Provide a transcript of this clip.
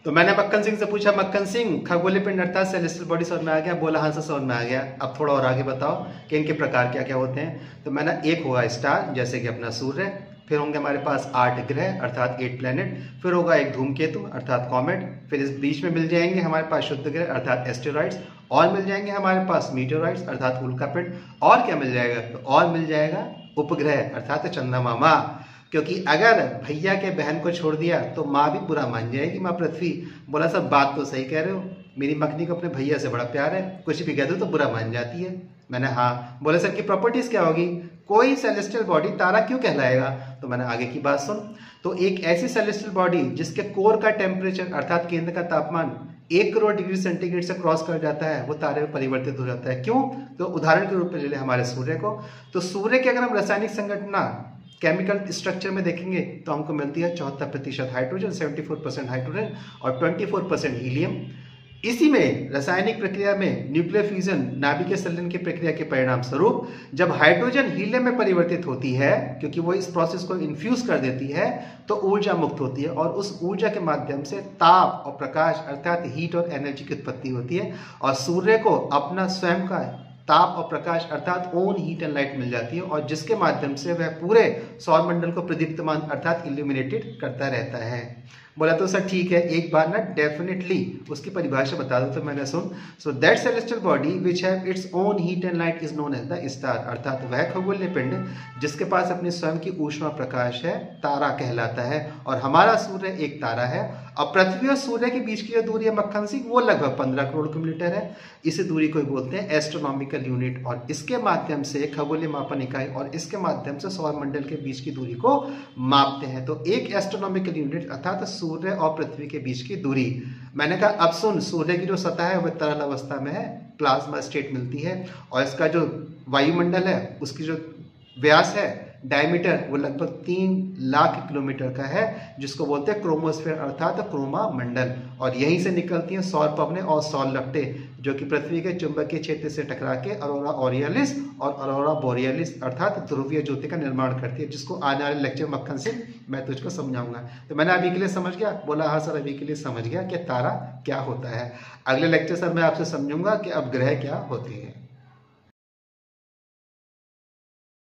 तो मैंने मक्खन सिंह से पूछा, मक्खन सिंह खगोलीय पिंड अर्थात सेलेस्टियल बॉडी समझ में आ गया? बोला हाँ सर समझ में आ गया। अब थोड़ा और आगे बताओ कि इनके प्रकार क्या क्या होते हैं। तो मैंने एक होगा स्टार जैसे कि अपना सूर्य, फिर होंगे हमारे पास 8 ग्रह अर्थात 8 प्लैनेट, फिर होगा एक धूमकेतु अर्थात कॉमेट, फिर इस बीच में मिल जाएंगे हमारे पास शुद्ध ग्रह अर्थात एस्टेरॉइड्स, और मिल जाएंगे हमारे पास मीटेरॉइड्स अर्थात उल्कापिंड, और क्या मिल जाएगा? तो और मिल जाएगा उपग्रह अर्थात चंद्रमा। क्योंकि अगर भैया के बहन को छोड़ दिया तो माँ भी बुरा मान जाएगी, माँ पृथ्वी। बोला सब बात तो सही कह रहे हो, मेरी मखनी को अपने भैया से बड़ा प्यार है, कुछ भी कह दो तो बुरा मान जाती है। मैंने हाँ। बोले सर की प्रॉपर्टीज क्या होगी? कोई सेलेस्टियल बॉडी तारा क्यों कहलाएगा? तो मैंने आगे की बात सुन। तो एक ऐसी सेलेस्टियल बॉडी जिसके कोर का टेम्परेचर अर्थात केंद्र का तापमान 1 करोड़ डिग्री सेंटीग्रेड से क्रॉस कर जाता है, वो तारे में परिवर्तित हो जाता है। क्यों? तो उदाहरण के रूप में ले लें हमारे सूर्य को। तो सूर्य की अगर हम रासायनिक संघटना केमिकल स्ट्रक्चर में देखेंगे तो हमको मिलती है 74% हाइड्रोजन, 74% हाइड्रोजन और 24% हीलियम। इसी में रासायनिक प्रक्रिया में न्यूक्लियर फ्यूजन नाभिकीय संलयन की प्रक्रिया के परिणाम स्वरूप जब हाइड्रोजन हीलियम में परिवर्तित होती है, क्योंकि वो इस प्रोसेस को इन्फ्यूज कर देती है, तो ऊर्जा मुक्त होती है और उस ऊर्जा के माध्यम से ताप और प्रकाश अर्थात हीट और एनर्जी की उत्पत्ति होती है और सूर्य को अपना स्वयं का ताप और प्रकाश अर्थात ओन हीट एंड लाइट मिल जाती है और जिसके माध्यम से वह पूरे सौर मंडल को प्रदीप्तमान अर्थात इल्यूमिनेटेड करता रहता है। बोला तो सर ठीक है, एक बार ना डेफिनेटली उसकी परिभाषा बता दो। तो मैंने सुन, so that celestial body which have its own heat and light is known as the star, अर्थात वह खगोलीय पिंड जिसके पास अपनी स्वयं की ऊष्मा प्रकाश है तारा कहलाता है। और हमारा सूर्य एक तारा है और पृथ्वी और सूर्य के बीच की जो दूरी है मक्खन सिंह, वो लगभग 15 करोड़ किलोमीटर है। इसी दूरी को बोलते हैं एस्ट्रोनॉमिकल यूनिट और इसके माध्यम से खगोलीय मापन इकाई और इसके माध्यम से सौर मंडल के बीच की दूरी को मापते हैं। तो एक एस्ट्रोनॉमिकल यूनिट अर्थात सूर्य और पृथ्वी के बीच की दूरी। मैंने कहा अब सुन, सूर्य की जो सतह है वह तरल अवस्था में है, प्लाज्मा स्टेट मिलती है और इसका जो वायुमंडल है उसकी जो व्यास है डायमीटर वो लगभग 3 लाख किलोमीटर का है, जिसको बोलते हैं क्रोमोस्फेयर अर्थात क्रोमा मंडल। और यहीं से निकलती हैं सौर पवनें और सौर लपटें जो कि पृथ्वी के चुंबकीय क्षेत्र से टकरा के अरोरा ओरियलिस और अरोरा बोरियलिस अर्थात ध्रुवीय ज्योति का निर्माण करती है, जिसको आने वाले लेक्चर मक्खन से मैं तुझको समझाऊंगा। तो मैंने अभी के लिए समझ गया? बोला हाँ सर अभी के लिए समझ गया कि तारा क्या होता है। अगले लेक्चर सर मैं आपसे समझूंगा कि अब ग्रह क्या होते हैं।